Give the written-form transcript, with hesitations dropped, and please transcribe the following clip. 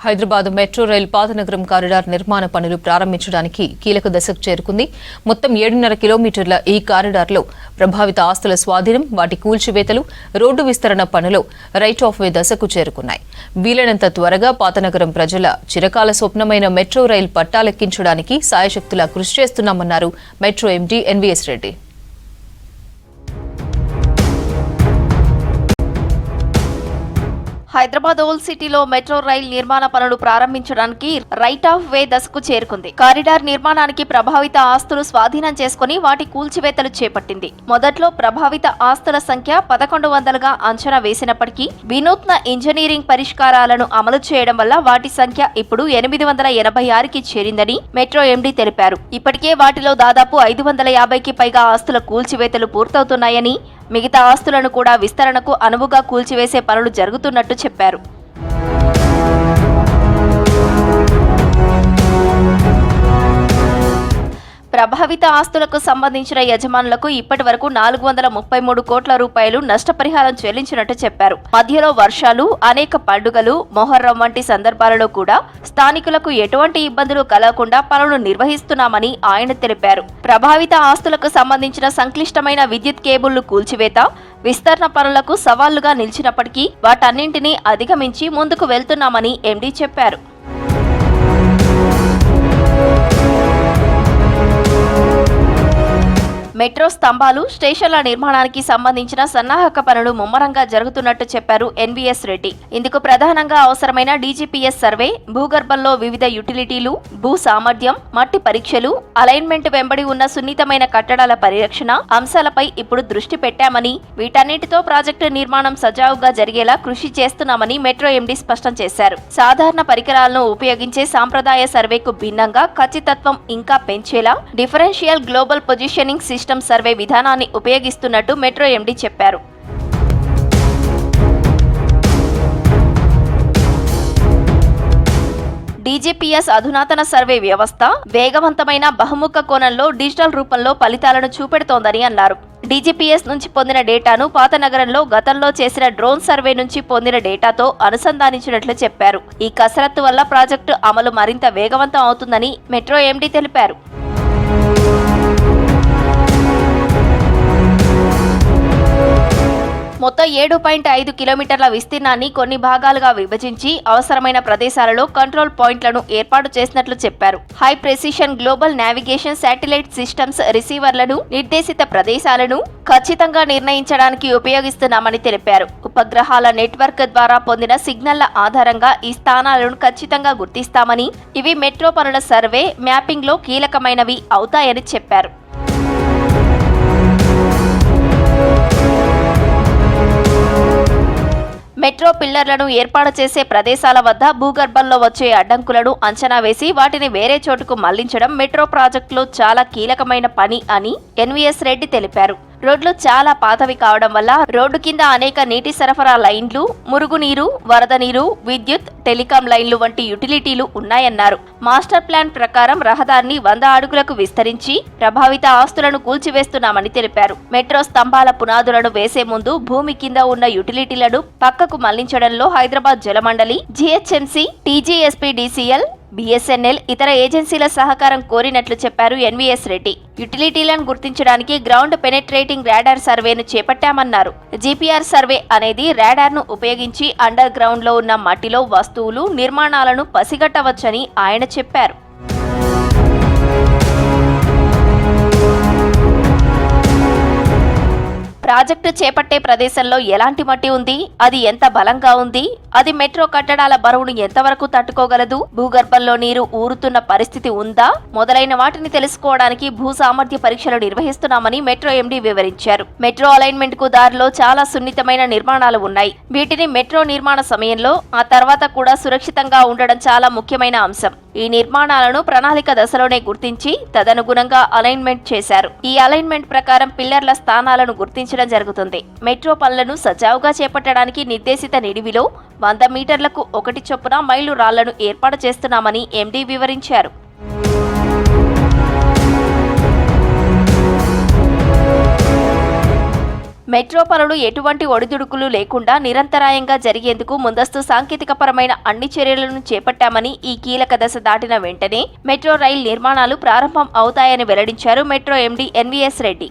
Hyderabad metro rail పాతనగరం corridor నిర్మాణ పనులు ప్రారంభించడానికి కీలక దశకు చేరుకుంది. మొత్తం 7.5 కిలోమీటర్ల ఈ కారిడార్లో ప్రభావిత ఆస్తుల స్వాధీనం, వాటి కూల్చివేతలు, రోడ్డు విస్తరణ పనులు రైట్ ఆఫ్ వే దశకు చేరుకున్నాయి. వీలైనంత త్వరగా పాతనగరం ప్రజల చిరకాల స్వప్నమైన మెట్రో రైల్ పట్టాలెక్కించడానికి సాయశక్తులా కృషి చేస్తున్నామన్నారు metro MD NVS Reddy. Hyderabad old సిటీలో మెట్రో రైల్ నిర్మాణ పనులు ప్రారంభించడానికి రైట్ ఆఫ్ వే దశకు చేరుకుంది. కారిడార్ నిర్మాణానికి ప్రభావిత ఆస్తులు స్వాధీనం చేసుకుని వాటి కూల్చివేతలు చేపట్టింది. మొదట్లో ప్రభావిత ఆస్తుల సంఖ్య 1100గా అంచనా వేసినప్పటికీ వినూత్న ఇంజనీరింగ్ పరిష్కారాలను అమలు చేయడం వల్ల వాటి సంఖ్య ఇప్పుడు 886కి చేరిందని మెట్రో ఎండీ తెలిపారు. ఇప్పటికే వాటిలో దాదాపు 550కి పైగా ఆస్తుల కూల్చివేతలు పూర్తవుతున్నాయని, మిగతా ఆస్తులను కూడా విస్తరణకు అనువుగా కూల్చివేసే పనులు జరుగుతున్నట్టు చెప్పారు. ప్రభావిత ఆస్తులకు సంబంధించిన యజమానులకు ఇప్పటి వరకు 433 కోట్ల రూపాయలు నష్టపరిహారం చెల్లించినట్టు చెప్పారు. మధ్యలో వర్షాలు, అనేక పండుగలు, మొహర్రం వంటి సందర్భాలలో కూడా స్థానికులకు ఎటువంటి ఇబ్బందులు కలగకుండా పనులు నిర్వహిస్తున్నామని ఆయన తెలిపారు. ప్రభావిత ఆస్తులకు సంబంధించిన సంక్లిష్టమైన విద్యుత్ కేబుళ్లు కూల్చివేత, విస్తరణ పనులకు సవాళ్లుగా నిలిచినప్పటికీ వాటన్నింటినీ అధిగమించి ముందుకు వెళ్తున్నామని ఎండీ చెప్పారు. మెట్రో స్తంభాలు, స్టేషన్ల నిర్మాణానికి సంబంధించిన సన్నాహక పనులు ముమ్మరంగా జరుగుతున్నట్టు చెప్పారు ఎన్వీఎస్ రెడ్డి. ఇందుకు ప్రధానంగా అవసరమైన డీజీపీఎస్ సర్వే, భూగర్భంలో వివిధ యుటిలిటీలు, భూ సామర్థ్యం, మట్టి పరీక్షలు, అలైన్మెంట్ వెంబడి ఉన్న సున్నితమైన కట్టడాల పరిరక్షణ అంశాలపై ఇప్పుడు దృష్టి పెట్టామని, వీటన్నిటితో ప్రాజెక్టు నిర్మాణం సజావుగా జరిగేలా కృషి చేస్తున్నామని మెట్రో ఎండీ స్పష్టం చేశారు. సాధారణ పరికరాలను ఉపయోగించే సాంప్రదాయ సర్వేకు భిన్నంగా ఖచ్చితత్వం ఇంకా పెంచేలా differential global positioning system survey విధానాన్ని ఉపయోగిస్తున్నట్టు మెట్రో ఎండీ చెప్పారు. డీజీపీఎస్ అధునాతన సర్వే వ్యవస్థ వేగవంతమైన బహుముఖ కోణంలో డిజిటల్ రూపంలో ఫలితాలను చూపెడుతోందని అన్నారు. డీజీపీఎస్ నుంచి పొందిన డేటాను పాతనగరంలో గతంలో చేసిన డ్రోన్ సర్వే నుంచి పొందిన డేటాతో అనుసంధానించినట్లు చెప్పారు. ఈ కసరత్తు వల్ల ప్రాజెక్టు అమలు మరింత వేగవంతం అవుతుందని మెట్రో ఎండీ తెలిపారు. మొత్తం 7.5 కిలోమీటర్ల విస్తీర్ణాన్ని కొన్ని భాగాలుగా విభజించి అవసరమైన ప్రదేశాలలో కంట్రోల్ పాయింట్లను ఏర్పాటు చేసినట్లు చెప్పారు. High precision global navigation satellite systems రిసీవర్లను నిర్దేశిత ప్రదేశాలను ఖచ్చితంగా నిర్ణయించడానికి ఉపయోగిస్తున్నామని తెలిపారు. ఉపగ్రహాల నెట్వర్క్ ద్వారా పొందిన సిగ్నల్ల ఆధారంగా ఈ స్థానాలను ఖచ్చితంగా గుర్తిస్తామని, ఇవి మెట్రో పనుల సర్వే, మ్యాపింగ్ లో కీలకమైనవి అవుతాయని చెప్పారు. మెట్రో పిల్లర్లను ఏర్పాటు చేసే ప్రదేశాల వద్ద భూగర్భంలో వచ్చే అడ్డంకులను అంచనా వేసి వాటిని వేరే చోటుకు మళ్లించడం మెట్రో ప్రాజెక్టులో చాలా కీలకమైన పని అని ఎన్వీఎస్ రెడ్డి తెలిపారు. రోడ్లు చాలా పాతవి కావడం వల్ల రోడ్డు కింద అనేక నీటి సరఫరా లైన్లు, మురుగునీరు, వరద నీరు, విద్యుత్, టెలికాం లైన్లు వంటి యుటిలిటీలు ఉన్నాయన్నారు. మాస్టర్ ప్లాన్ ప్రకారం రహదారిని 100 అడుగులకు విస్తరించి ప్రభావిత ఆస్తులను కూల్చివేస్తున్నామని తెలిపారు. మెట్రో స్తంభాల పునాదులను వేసే ముందు భూమి కింద ఉన్న యుటిలిటీలను పక్కకు మళ్లించడంలో హైదరాబాద్ జలమండలి, జీహెచ్ఎంసీ, టీజీఎస్పీడీసీఎల్, బీఎస్ఎన్ఎల్ ఇతర ఏజెన్సీల సహకారం కోరినట్లు చెప్పారు ఎన్వీఎస్ రెడ్డి. యుటిలిటీలను గుర్తించడానికి గ్రౌండ్ పెనెట్రేటింగ్ రాడార్ సర్వేను చేపట్టామన్నారు. జీపీఆర్ సర్వే అనేది రాడార్ను ఉపయోగించి అండర్ గ్రౌండ్ లో ఉన్న మట్టిలో వస్తువులు, నిర్మాణాలను పసిగట్టవచ్చని ఆయన చెప్పారు. ప్రాజెక్టు చేపట్టే ప్రదేశంలో ఎలాంటి మట్టి ఉంది, అది ఎంత బలంగా ఉంది, అది మెట్రో కట్టడాల బరువును ఎంతవరకు తట్టుకోగలదు, భూగర్భంలో నీరు ఊరుతున్న పరిస్థితి ఉందా మొదలైన వాటిని తెలుసుకోవడానికి భూ సామర్థ్య పరీక్షలు నిర్వహిస్తున్నామని మెట్రో ఎండీ వివరించారు. మెట్రో అలైన్మెంట్ కు దారిలో చాలా సున్నితమైన నిర్మాణాలు ఉన్నాయి. వీటిని మెట్రో నిర్మాణ సమయంలో, ఆ తర్వాత కూడా సురక్షితంగా ఉండడం చాలా ముఖ్యమైన అంశం. ఈ నిర్మాణాలను ప్రణాళిక దశలోనే గుర్తించి తదనుగుణంగా అలైన్మెంట్ చేశారు. ఈ అలైన్మెంట్ ప్రకారం పిల్లర్ల స్థానాలను గుర్తించడం జరుగుతుంది. మెట్రో పనులను సజావుగా చేపట్టడానికి నిర్దేశిత నిడివిలో 100 మీటర్లకు 1 చొప్పున మైలు రాళ్లను ఏర్పాటు చేస్తున్నామని ఎండీ వివరించారు. మెట్రో పనులు ఎటువంటి ఒడిదుడుకులు లేకుండా నిరంతరాయంగా జరిగేందుకు ముందస్తు సాంకేతికపరమైన అన్ని చర్యలను చేపట్టామని, ఈ కీలక దశ దాటిన వెంటనే మెట్రో రైల్ నిర్మాణాలు ప్రారంభం అవుతాయని వెల్లడించారు మెట్రో ఎండీ ఎన్వీఎస్ రెడ్డి.